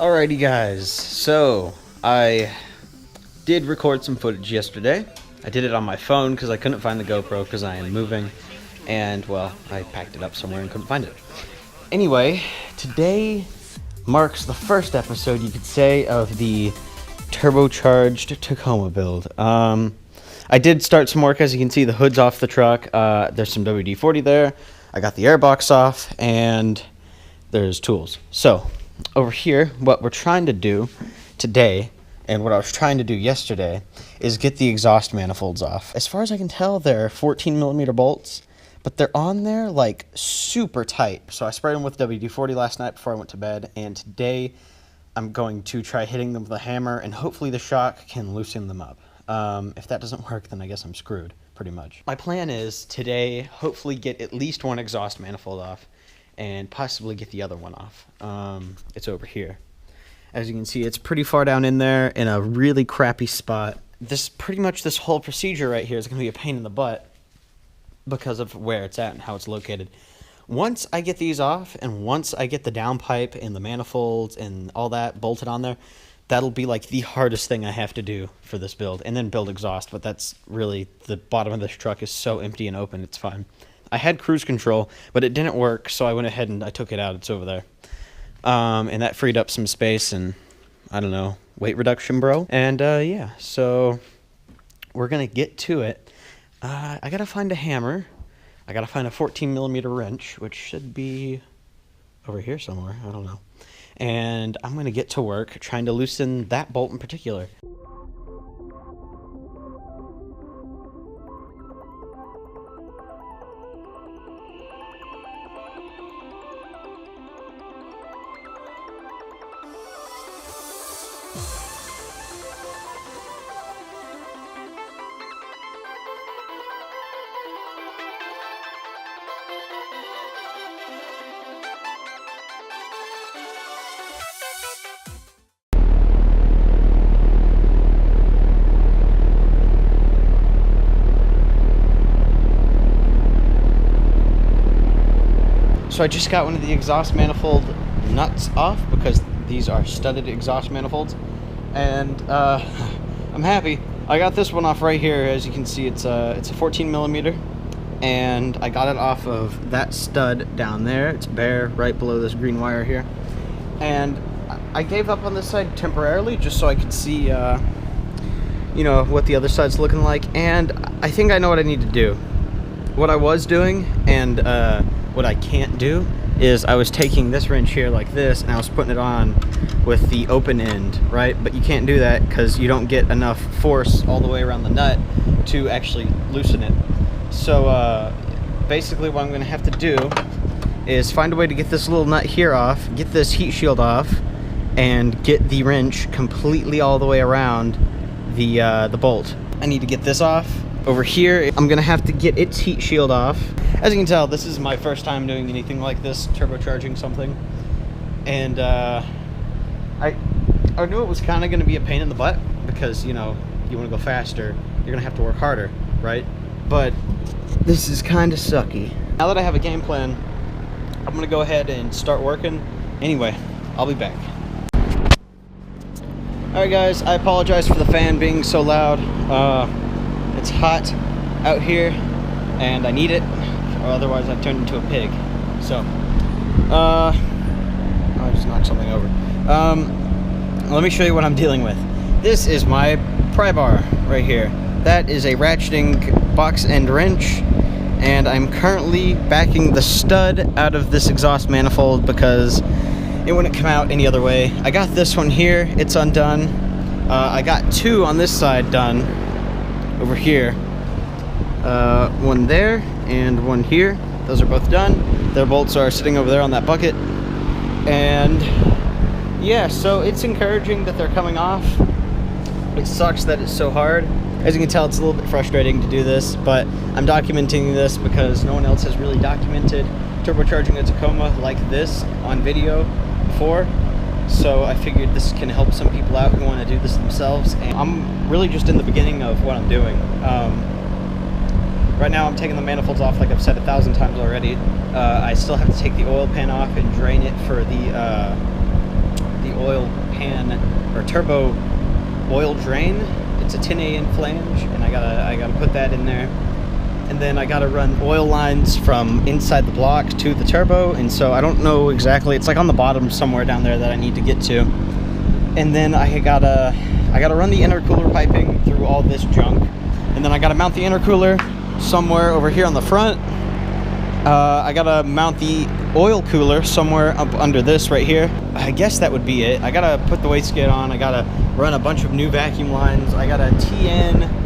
Alrighty guys, so I did record some footage yesterday. I did it on my phone because I couldn't find the GoPro because I am moving, and well, I packed it up somewhere and couldn't find it. Anyway, today marks the first episode, you could say, of the turbocharged Tacoma build. I did start some work. As you can see, the hood's off the truck. There's some WD-40 there. I got the airbox off, and there's tools. So over here, what we're trying to do today, and what I was trying to do yesterday, is get the exhaust manifolds off. As far as I can tell, they're 14mm bolts, but they're on there like super tight. So I sprayed them with WD-40 last night before I went to bed, and today I'm going to try hitting them with a hammer, and hopefully the shock can loosen them up. If that doesn't work, then I guess I'm screwed, pretty much. My plan is today, hopefully get at least one exhaust manifold off, and possibly get the other one off. It's over here. As you can see, it's pretty far down in there in a really crappy spot. Pretty much this whole procedure right here is going to be a pain in the butt because of where it's at and how it's located. Once I get these off, and once I get the downpipe and the manifolds and all that bolted on there, that'll be like the hardest thing I have to do for this build, and then build exhaust. But that's really, the bottom of this truck is so empty and open, it's fine. I had cruise control, but it didn't work, so I went ahead and I took it out. It's over there. And that freed up some space and, I don't know, weight reduction, bro. And yeah, so we're going to get to it. I got to find a hammer. I got to find a 14mm wrench, which should be over here somewhere. I don't know. And I'm going to get to work trying to loosen that bolt in particular. So I just got one of the exhaust manifold nuts off, because these are studded exhaust manifolds, and I'm happy. I got this one off right here. As you can see, it's a 14mm, and I got it off of that stud down there. It's bare right below this green wire here, and I gave up on this side temporarily just so I could see you know, what the other side's looking like. And I think I know what I need to do. What I was doing, and what I can't do, is I was taking this wrench here like this, and I was putting it on with the open end, right? But you can't do that because you don't get enough force all the way around the nut to actually loosen it. So basically what I'm going to have to do is find a way to get this little nut here off, get this heat shield off, and get the wrench completely all the way around the bolt. I need to get this off. Over here, I'm gonna have to get its heat shield off. As you can tell, this is my first time doing anything like this, turbocharging something. And I knew it was kind of gonna be a pain in the butt, because, you know, you wanna go faster, you're gonna have to work harder, right? But this is kind of sucky. Now that I have a game plan, I'm gonna go ahead and start working. Anyway, I'll be back. Alright guys, I apologize for the fan being so loud. It's hot out here, and I need it, or otherwise I've turned into a pig. So, I just knocked something over. Let me show you what I'm dealing with. This is my pry bar right here. That is a ratcheting box end wrench, and I'm currently backing the stud out of this exhaust manifold because it wouldn't come out any other way. I got this one here, it's undone. I got two on this side done. Over here, one there and one here. Those are both done. Their bolts are sitting over there on that bucket. And yeah, so it's encouraging that they're coming off. It sucks that it's so hard. As you can tell, it's a little bit frustrating to do this, but I'm documenting this because no one else has really documented turbocharging a Tacoma like this on video before. So I figured this can help some people out who want to do this themselves. And I'm really just in the beginning of what I'm doing. Right now I'm taking the manifolds off like I've said 1,000 times already. I still have to take the oil pan off and drain it for the the oil pan or turbo oil drain. It's a 10A flange, and I gotta put that in there. And then I gotta run oil lines from inside the block to the turbo, and so I don't know exactly. It's like on the bottom somewhere down there that I need to get to. And then I gotta run the intercooler piping through all this junk, and then I gotta mount the intercooler somewhere over here on the front. I gotta mount the oil cooler somewhere up under this right here. I guess that would be it. I gotta put the wastegate on. I gotta run a bunch of new vacuum lines. I gotta TN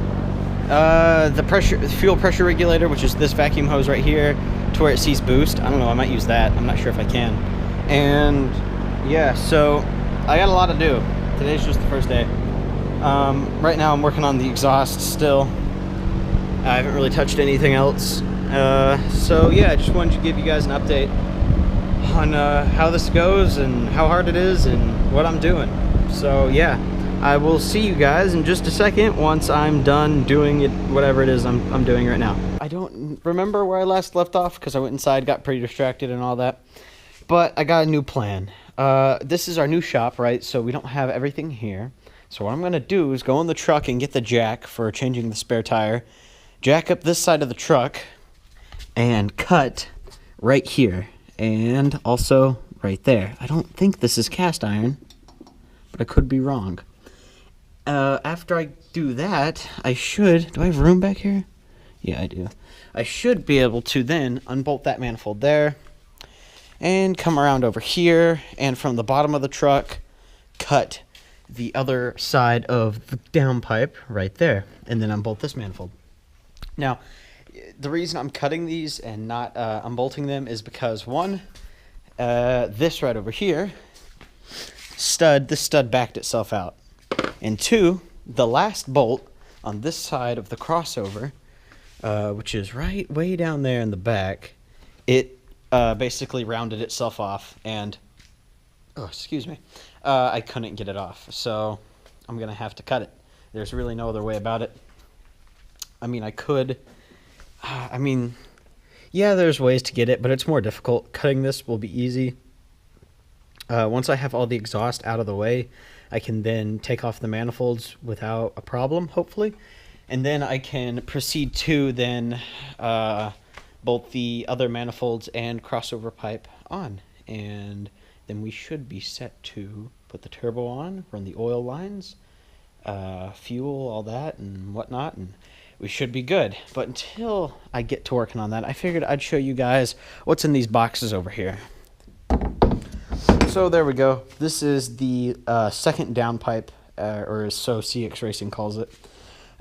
the fuel pressure regulator, which is this vacuum hose right here, to where it sees boost. I don't know, I might use that. I'm not sure if I can. And yeah, so I got a lot to do. Today's just the first day. Right now I'm working on the exhaust still. I haven't really touched anything else. So yeah, I just wanted to give you guys an update on how this goes and how hard it is and what I'm doing. So yeah, I will see you guys in just a second once I'm done doing it, whatever it is I'm doing right now. I don't remember where I last left off because I went inside, got pretty distracted and all that. But I got a new plan. This is our new shop, right? So we don't have everything here. So what I'm gonna do is go in the truck and get the jack for changing the spare tire, jack up this side of the truck, and cut right here, and also right there. I don't think this is cast iron, but I could be wrong. After I do that, I should... Do I have room back here? Yeah, I do. I should be able to then unbolt that manifold there, and come around over here, and from the bottom of the truck, cut the other side of the downpipe right there, and then unbolt this manifold. Now, the reason I'm cutting these and not unbolting them is because, one, this right over here, this stud backed itself out. And two, the last bolt on this side of the crossover, which is right way down there in the back, it basically rounded itself off, and, oh, excuse me, I couldn't get it off. So I'm going to have to cut it. There's really no other way about it. I mean, I could... yeah, there's ways to get it, but it's more difficult. Cutting this will be easy. Once I have all the exhaust out of the way, I can then take off the manifolds without a problem, hopefully. And then I can proceed to then bolt the other manifolds and crossover pipe on. And then we should be set to put the turbo on, run the oil lines, fuel, all that, and whatnot, and we should be good. But until I get to working on that, I figured I'd show you guys what's in these boxes over here. So there we go. This is the second downpipe, or so CX Racing calls it.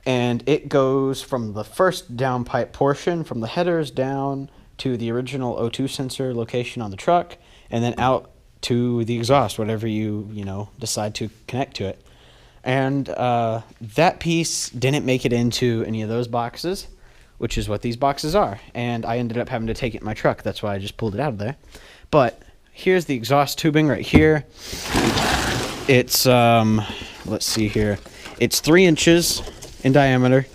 And it goes from the first downpipe portion, from the headers down to the original O2 sensor location on the truck, and then out to the exhaust, whatever you decide to connect to it. And that piece didn't make it into any of those boxes, which is what these boxes are. And I ended up having to take it in my truck. That's why I just pulled it out of there. But here's the exhaust tubing right here. It's, let's see here. It's 3 inches in diameter,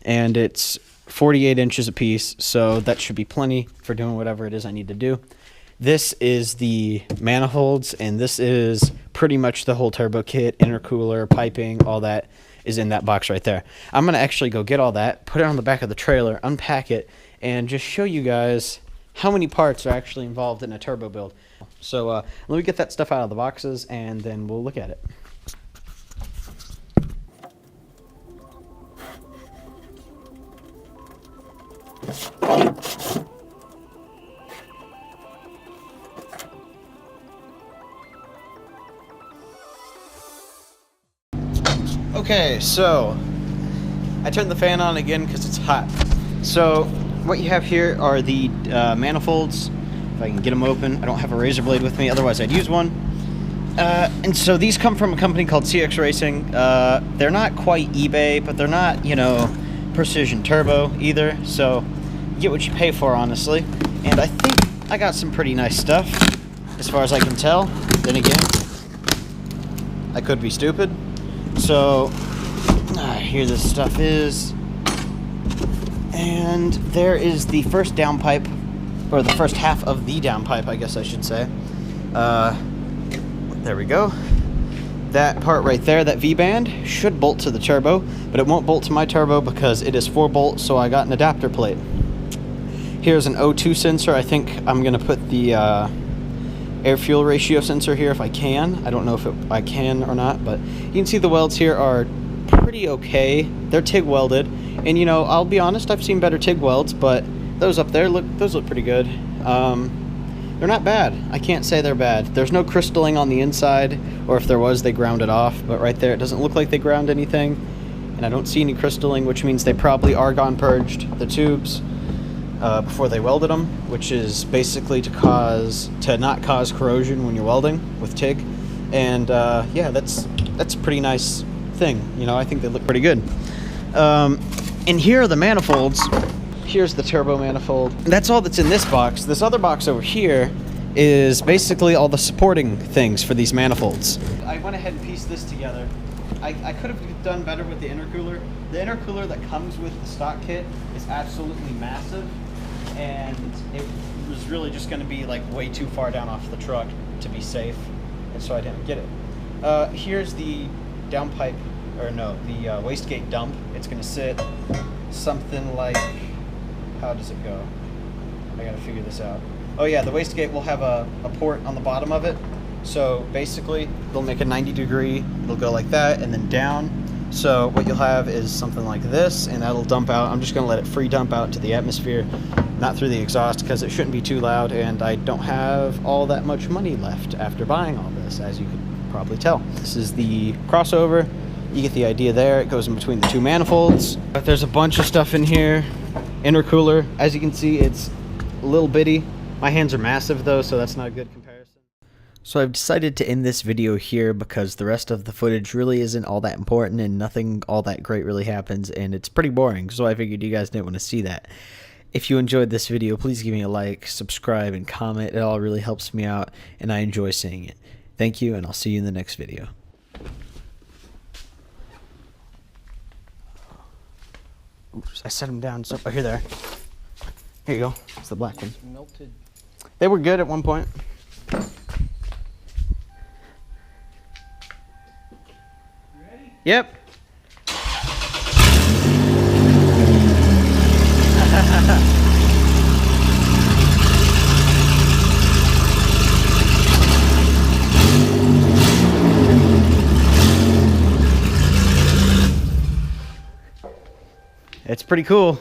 and it's 48 inches a piece. So that should be plenty for doing whatever it is I need to do. This is the manifolds, and this is pretty much the whole turbo kit, intercooler, piping, all that is in that box right there. I'm going to actually go get all that, put it on the back of the trailer, unpack it, and just show you guys how many parts are actually involved in a turbo build. So let me get that stuff out of the boxes, and then we'll look at it. Okay, so I turned the fan on again because it's hot. So what you have here are the manifolds. If I can get them open. I don't have a razor blade with me, otherwise I'd use one. And so these come from a company called CX Racing. They're not quite eBay, but they're not, precision turbo either. So you get what you pay for, honestly. And I think I got some pretty nice stuff, as far as I can tell. Then again, I could be stupid. So here this stuff is, and there is the first downpipe, or the first half of the downpipe, I guess I should say. There we go. that part right there, that V-band, should bolt to the turbo, but it won't bolt to my turbo because it is 4-bolt, so I got an adapter plate. Here's an O2 sensor. I think I'm going to put the air-fuel ratio sensor here if I can. I don't know if I can or not, but you can see the welds here are pretty okay. They're TIG welded, and you know, I'll be honest, I've seen better TIG welds, but those up there, those look pretty good. They're not bad. I can't say they're bad. There's no crystalling on the inside, or if there was, they ground it off, but right there, it doesn't look like they ground anything, and I don't see any crystalling, which means they probably argon purged the tubes before they welded them, which is basically to not cause corrosion when you're welding with TIG. And yeah, that's a pretty nice thing. You know, I think they look pretty good. And here are the manifolds. Here's the turbo manifold. That's all that's in this box. This other box over here is basically all the supporting things for these manifolds. I went ahead and pieced this together. I could have done better with the intercooler. The intercooler that comes with the stock kit is absolutely massive, and it was really just going to be like way too far down off the truck to be safe, and so I didn't get it. Here's the downpipe, or no, the wastegate dump. It's going to sit something like, how does it go? I gotta figure this out. Oh yeah, the wastegate will have a port on the bottom of it. So basically, they'll make a 90-degree, it'll go like that, and then down. So what you'll have is something like this, and that'll dump out. I'm just gonna let it free dump out to the atmosphere, not through the exhaust, because it shouldn't be too loud, and I don't have all that much money left after buying all this, as you could probably tell. This is the crossover. You get the idea there. It goes in between the two manifolds. But there's a bunch of stuff in here. Intercooler, as you can see, it's a little bitty. My hands are massive though, so that's not a good comparison. So I've decided to end this video here because the rest of the footage really isn't all that important and nothing all that great really happens, and it's pretty boring, so I figured you guys didn't want to see that. If you enjoyed this video, please give me a like, subscribe, and comment. It all really helps me out, and I enjoy seeing it. Thank you, and I'll see you in the next video. Oops, I set them down. So, oh, here they are. Here you go. It's the black one. Melted. They were good at one point. Ready? Yep. It's pretty cool.